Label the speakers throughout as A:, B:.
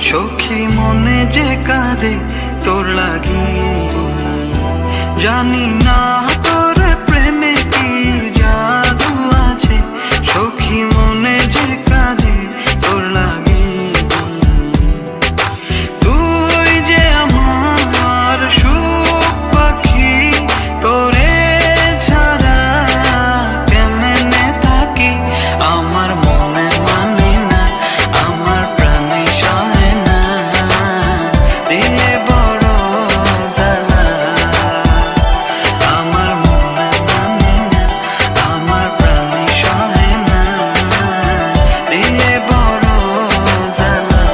A: সখী মনে যে কাঁদে তোর লাগি, জানি না তোর প্রেমে কি জাদু আছে। সখী মনে যে কাঁদে তোর লাগি, তুই যে আমার সুখ পাখি, তোরে ছাড়া কেমনে থাকি। আমার মনে মানে না, আমার প্রাণে সহে না, দিলে বড় জ্বালা। আমার মনে মানে না, আমার প্রাণে সহে না, দিলে বড় জ্বালা।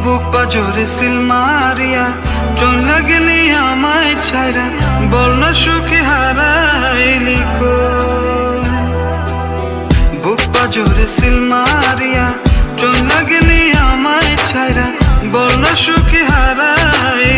A: বুক পাজরে সিল মারিয়া চলে গেলি আমায় ছাইরা, বল না সুখে হারাইলি কই। বুক পাজরে সিল মারিয়া চলে গেলি আমায় ছাইরা, বল না সুখে হারাইলি